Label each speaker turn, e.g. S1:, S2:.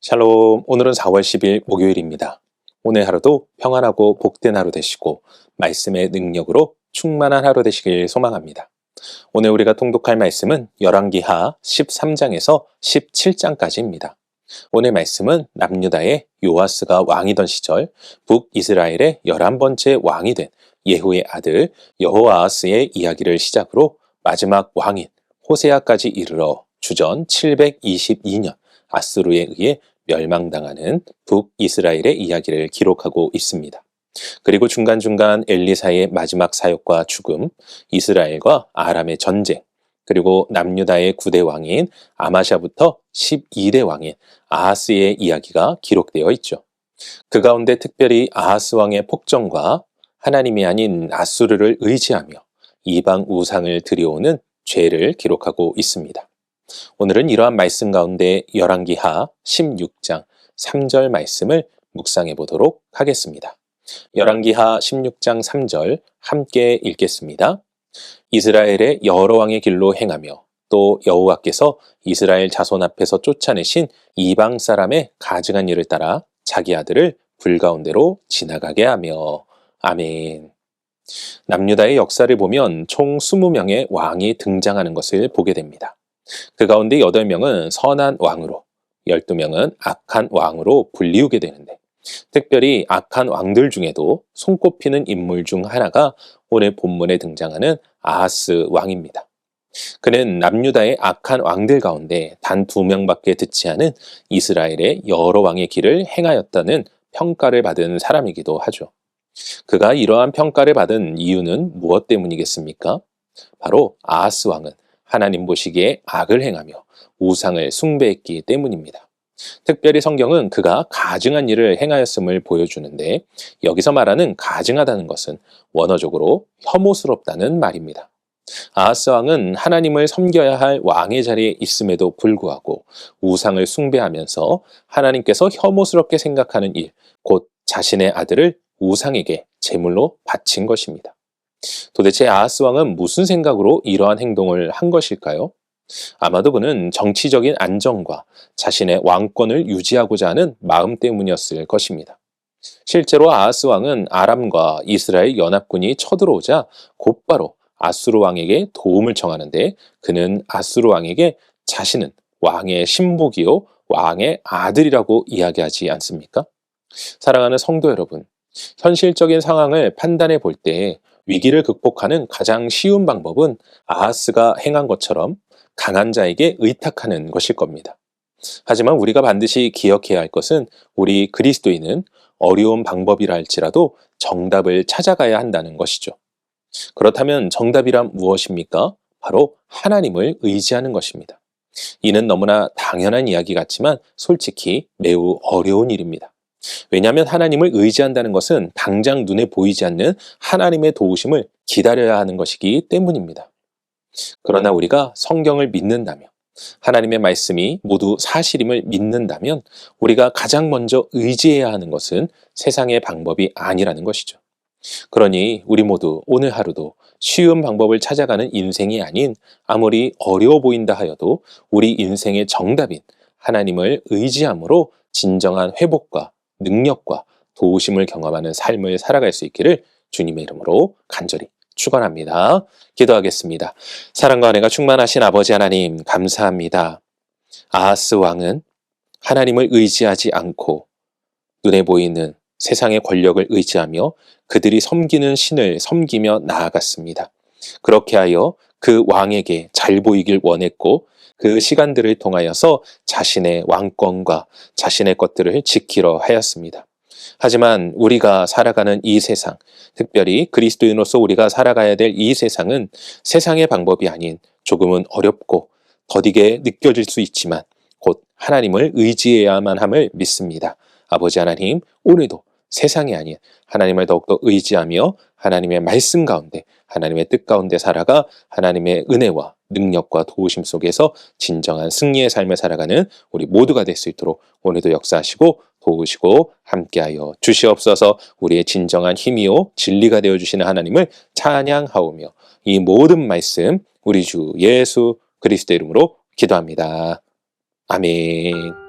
S1: 샬롬, 오늘은 4월 10일 목요일입니다. 오늘 하루도 평안하고 복된 하루 되시고 말씀의 능력으로 충만한 하루 되시길 소망합니다. 오늘 우리가 통독할 말씀은 열왕기하 13장에서 17장까지입니다. 오늘 말씀은 남유다의 요아스가 왕이던 시절 북이스라엘의 11번째 왕이 된 예후의 아들 여호아하스의 이야기를 시작으로 마지막 왕인 호세아까지 이르러 주전 722년 아수르에 의해 멸망당하는 북이스라엘의 이야기를 기록하고 있습니다. 그리고 중간중간 엘리사의 마지막 사역과 죽음, 이스라엘과 아람의 전쟁, 그리고 남유다의 9대 왕인 아마샤부터 12대 왕인 아하스의 이야기가 기록되어 있죠. 그 가운데 특별히 아하스 왕의 폭정과 하나님이 아닌 아수르를 의지하며 이방 우상을 들여오는 죄를 기록하고 있습니다. 오늘은 이러한 말씀 가운데 열왕기하 16장 3절 말씀을 묵상해 보도록 하겠습니다. 열왕기하 16장 3절 함께 읽겠습니다. 이스라엘의 여러 왕의 길로 행하며 또 여호와께서 이스라엘 자손 앞에서 쫓아내신 이방 사람의 가증한 일을 따라 자기 아들을 불 가운데로 지나가게 하며. 아멘. 남유다의 역사를 보면 총 20명의 왕이 등장하는 것을 보게 됩니다. 그 가운데 8명은 선한 왕으로 12명은 악한 왕으로 불리우게 되는데, 특별히 악한 왕들 중에도 손꼽히는 인물 중 하나가 오늘 본문에 등장하는 아하스 왕입니다. 그는 남유다의 악한 왕들 가운데 단 2명밖에 듣지 않은 이스라엘의 여러 왕의 길을 행하였다는 평가를 받은 사람이기도 하죠. 그가 이러한 평가를 받은 이유는 무엇 때문이겠습니까? 바로 아하스 왕은 하나님 보시기에 악을 행하며 우상을 숭배했기 때문입니다. 특별히 성경은 그가 가증한 일을 행하였음을 보여주는데, 여기서 말하는 가증하다는 것은 원어적으로 혐오스럽다는 말입니다. 아하스 왕은 하나님을 섬겨야 할 왕의 자리에 있음에도 불구하고 우상을 숭배하면서 하나님께서 혐오스럽게 생각하는 일, 곧 자신의 아들을 우상에게 제물로 바친 것입니다. 도대체 아하스 왕은 무슨 생각으로 이러한 행동을 한 것일까요? 아마도 그는 정치적인 안정과 자신의 왕권을 유지하고자 하는 마음 때문이었을 것입니다. 실제로 아하스 왕은 아람과 이스라엘 연합군이 쳐들어오자 곧바로 아수르 왕에게 도움을 청하는데, 그는 아수르 왕에게 자신은 왕의 신복이요 왕의 아들이라고 이야기하지 않습니까? 사랑하는 성도 여러분, 현실적인 상황을 판단해 볼 때 위기를 극복하는 가장 쉬운 방법은 아하스가 행한 것처럼 강한 자에게 의탁하는 것일 겁니다. 하지만 우리가 반드시 기억해야 할 것은 우리 그리스도인은 어려운 방법이라 할지라도 정답을 찾아가야 한다는 것이죠. 그렇다면 정답이란 무엇입니까? 바로 하나님을 의지하는 것입니다. 이는 너무나 당연한 이야기 같지만 솔직히 매우 어려운 일입니다. 왜냐하면 하나님을 의지한다는 것은 당장 눈에 보이지 않는 하나님의 도우심을 기다려야 하는 것이기 때문입니다. 그러나 우리가 성경을 믿는다면, 하나님의 말씀이 모두 사실임을 믿는다면 우리가 가장 먼저 의지해야 하는 것은 세상의 방법이 아니라는 것이죠. 그러니 우리 모두 오늘 하루도 쉬운 방법을 찾아가는 인생이 아닌, 아무리 어려워 보인다 하여도 우리 인생의 정답인 하나님을 의지함으로 진정한 회복과 능력과 도우심을 경험하는 삶을 살아갈 수 있기를 주님의 이름으로 간절히 축원합니다. 기도하겠습니다. 사랑과 은혜가 충만하신 아버지 하나님, 감사합니다. 아하스 왕은 하나님을 의지하지 않고 눈에 보이는 세상의 권력을 의지하며 그들이 섬기는 신을 섬기며 나아갔습니다. 그렇게 하여 그 왕에게 잘 보이길 원했고, 그 시간들을 통하여서 자신의 왕권과 자신의 것들을 지키려 하였습니다. 하지만 우리가 살아가는 이 세상, 특별히 그리스도인으로서 우리가 살아가야 될 이 세상은 세상의 방법이 아닌 조금은 어렵고 더디게 느껴질 수 있지만 곧 하나님을 의지해야만 함을 믿습니다. 아버지 하나님, 오늘도 세상이 아닌 하나님을 더욱더 의지하며 하나님의 말씀 가운데, 하나님의 뜻 가운데 살아가 하나님의 은혜와 능력과 도우심 속에서 진정한 승리의 삶을 살아가는 우리 모두가 될 수 있도록 오늘도 역사하시고 도우시고 함께하여 주시옵소서. 우리의 진정한 힘이요 진리가 되어주시는 하나님을 찬양하오며 이 모든 말씀 우리 주 예수 그리스도 이름으로 기도합니다. 아멘.